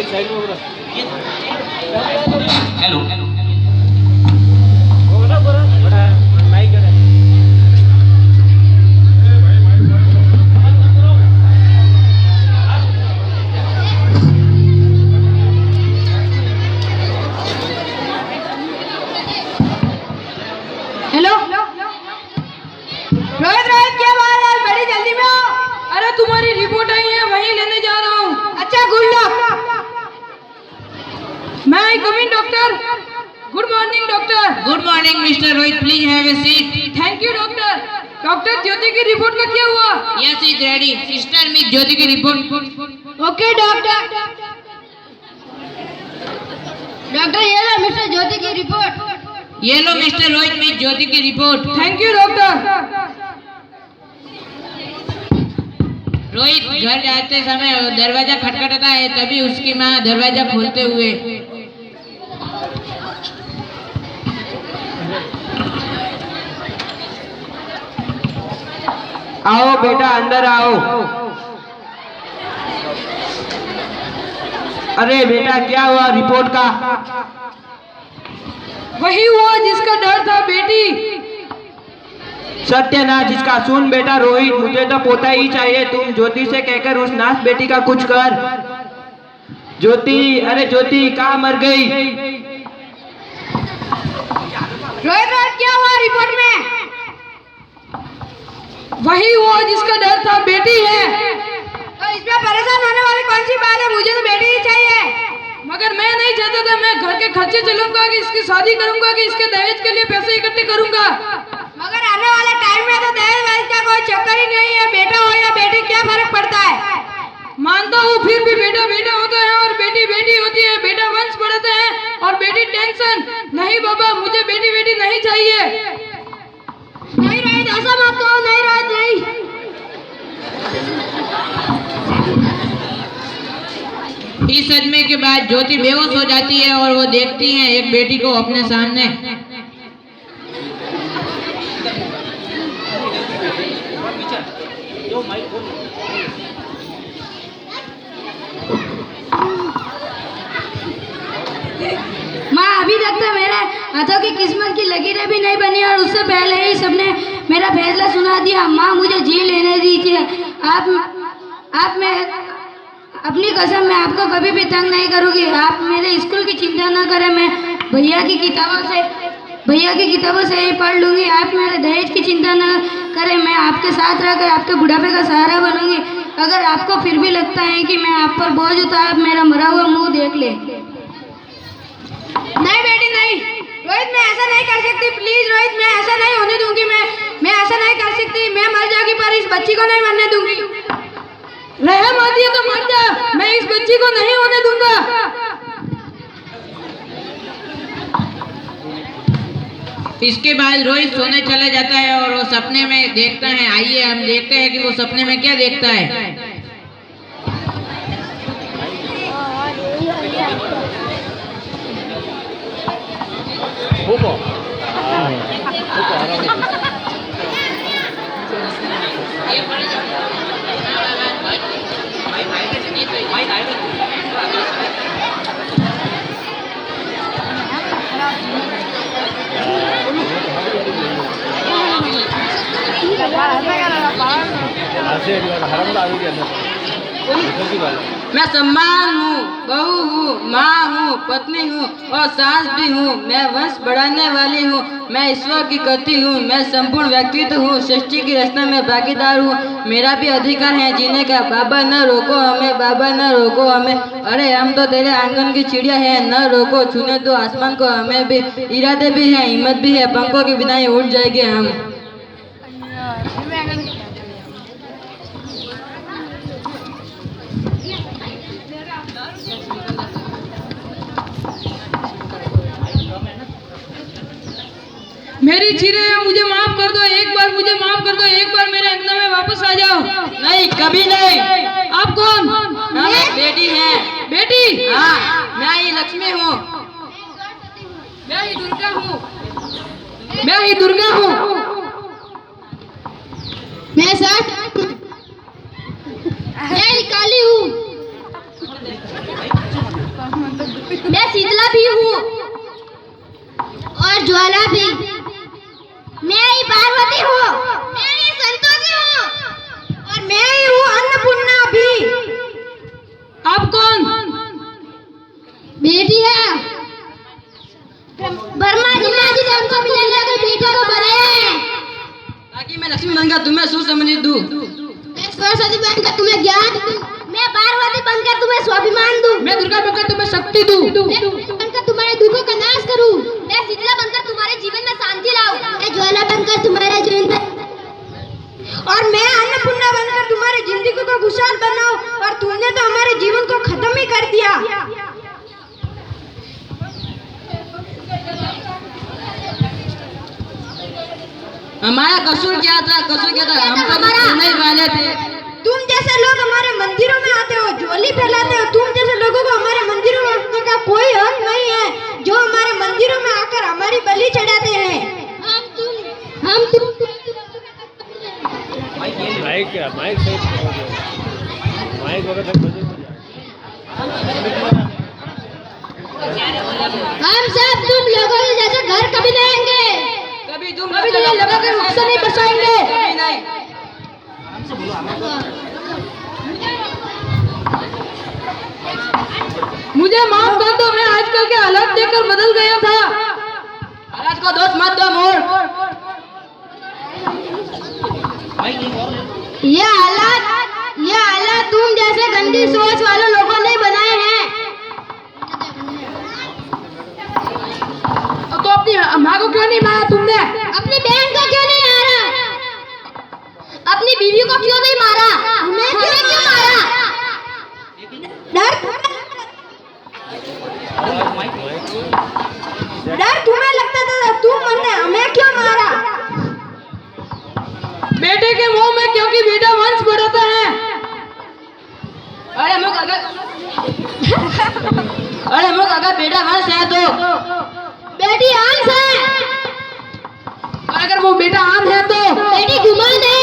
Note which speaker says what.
Speaker 1: Hello
Speaker 2: hello Rohit Rohit क्या बात है बड़ी जल्दी में आओ।
Speaker 3: अरे तुम्हारी रिपोर्ट आई है, वहीं लेने जा रहा हूँ।
Speaker 2: अच्छा गुड लक।
Speaker 3: मैं I coming doctor. Good morning doctor.
Speaker 1: Good morning mister Rohit, please have a seat.
Speaker 3: Thank you doctor. Doctor Jyoti की रिपोर्ट का क्या हुआ?
Speaker 1: Yes is ready. Sister miss Jyoti की रिपोर्ट।
Speaker 2: Okay doctor. डॉक्टर ये लो मिस्टर ज्योति की रिपोर्ट।
Speaker 1: ये लो mister Rohit miss Jyoti की report.
Speaker 3: Thank you doctor.
Speaker 1: Rohit घर जाते समय दरवाजा खटखटाता है, तभी उसकी माँ दरवाजा खोलते हुए
Speaker 4: आओ बेटा अंदर आओ। अरे बेटा क्या हुआ रिपोर्ट का?
Speaker 3: वही हुआ जिसका डर था बेटी।
Speaker 4: सत्य ना जिसका। सुन बेटा रोहित, मुझे तो पोता ही चाहिए। तुम ज्योति से कहकर उस नाथ बेटी का कुछ कर। ज्योति, अरे ज्योति कहाँ मर गई?
Speaker 2: रोहित रोहित क्या हुआ रिपोर्ट में?
Speaker 3: वही हुआ जिसका डर था बेटी है।
Speaker 2: तो इसमें परेशान होने वाली कौन सी बात है? मुझे तो बेटी ही चाहिए।
Speaker 3: मगर मैं नहीं चाहता था। मैं घर के खर्चे चलूंगा कि इसकी शादी करूंगा कि इसके दहेज के लिए पैसे इकट्ठे करूंगा।
Speaker 2: मगर आने वाले टाइम में तो दहेज वहेज का कोई चक्कर ही नहीं है। बेटा हो या बेटी क्या फर्क पड़ता है?
Speaker 3: मानता हूँ, फिर भी बेटा बेटा होता है और बेटी बेटी होती है। बेटा वंश बढ़ाते हैं और बेटी टेंशन। नहीं बाबा, मुझे बेटी बेटी नहीं चाहिए।
Speaker 2: नहीं रोहित ऐसा मत कहो। नहीं रोहित नहीं।
Speaker 1: इस सदमे के बाद ज्योति बेहोश हो जाती है और वो देखती है एक बेटी को अपने सामने।
Speaker 2: माँ अभी तक तो मेरे हाथों की किस्मत की लकीरें भी नहीं बनी और उससे पहले ही सबने मेरा फैसला सुना दिया। माँ मुझे जी लेने दीजिए। आप मैं अपनी कसम मैं आपको कभी भी तंग नहीं करूँगी। आप मेरे स्कूल की चिंता न करें। मैं भैया की किताबों से ही पढ़ लूँगी। आप मेरे दहेज की चिंता न करें। मैं आपके साथ रहकर आपके बुढ़ापे का सहारा बनूंगी। अगर आपको फिर भी लगता है कि मैं आप पर बोझ हूँ तो आप मेरा मरा हुआ मुंह देख ले। नहीं बेटी नहीं। रोहित मैं ऐसा नहीं कर सकती। प्लीज रोहित मैं ऐसा नहीं होने दूंगी। मैं ऐसा नहीं कर सकती। मैं मर जाऊंगी पर इस बच्ची को नहीं मरने दूंगी।
Speaker 3: रहम आती है तो मर जा। मैं इस बच्ची को नहीं होने दूंगा।
Speaker 1: इसके बाद रोहित सोने चला जाता है और वो सपने में देखता है। आइए हम देखते हैं कि वो सपने में क्या देखता है।
Speaker 3: मैं सम्मान हूँ, बहू हूँ, माँ हूँ, पत्नी हूँ और सास भी हूँ। मैं वंश बढ़ाने वाली हूँ। मैं ईश्वर की गति हूँ। मैं संपूर्ण व्यक्तित्व हूँ। सृष्टि की रचना में भागीदार हूँ। मेरा भी अधिकार है जीने का। बाबा न रोको हमें, बाबा न रोको हमें। अरे हम तो तेरे आंगन की चिड़िया है, न रोको। छूने दो आसमान को हमें भी। इरादे भी है, हिम्मत भी है। पंखों के बिना ही उड़ जाएंगे हम। मेरी चिरे मुझे माफ कर दो। एक बार मुझे माफ कर दो। एक बार मेरे अंगना में वापस आ जाओ।
Speaker 1: नहीं कभी नहीं।
Speaker 3: आप कौन?
Speaker 1: मैं बेटी है।
Speaker 3: बेटी?
Speaker 1: हाँ मैं ही लक्ष्मी हूँ।
Speaker 3: मैं ही दुर्गा हूँ। मैं ही दुर्गा हूँ।
Speaker 2: मैं काली हूँ। शक्ति दूं।
Speaker 5: बनकर तुम्हारे दुखों का नाश करूं। मैं शीतला बनकर तुम्हारे जीवन में शांति लाऊं। मैं ज्वाला बनकर तुम्हारे जीवन में
Speaker 2: और मैं अन्नपूर्णा बनकर तुम्हारे जिंदगी को खुशहाल बनाऊं। और तुमने तो हमारे जीवन को खत्म ही कर दिया।
Speaker 3: हमारा कसूर क्या था? हम तो सुनने ही वाले थे।
Speaker 2: तुम जैसे लोग हमारे मंदिरों में आते हो, झोली फैलाते हो। तुम जैसे लोगों को हमारे मंदिरों में आने का कोई हक नहीं है, जो हमारे मंदिरों में आकर हमारी बलि चढ़ाते हैं।
Speaker 5: हम तुम
Speaker 6: माइक सही माइक वगैरह
Speaker 5: हम सब तुम लोगों के जैसे घर कभी नहीं आएंगे।
Speaker 3: कभी तुम
Speaker 2: कभी नहीं लगा कर रुख से नहीं बचाएंगे।
Speaker 3: कभी नहीं।
Speaker 2: मुझे माफ कर दो, मैं आजकल के हालात देखकर बदल गया था।
Speaker 3: हालात को दोष मत दो मोड़।
Speaker 5: ये हालात तुम जैसे गंदी सोच वाले लोगों ने बनाए हैं।
Speaker 2: तो अपनी माँ को क्यों नहीं मारा तुमने?
Speaker 5: अपनी बहन को क्यों नहीं मारा? अपनी बीवी को क्यों नहीं मारा? हमें क्यों मारा?
Speaker 2: डर तुम्हें लगता था, तुमने हमें क्यों मारा? बेटे के मुंह में क्योंकि बेटा वंश बढ़ाता है।
Speaker 3: अरे मुख अगर बेटा वंश है तो
Speaker 5: बेटी आंस है।
Speaker 2: अगर वो बेटा आम है तो
Speaker 5: बेटी गुमान है।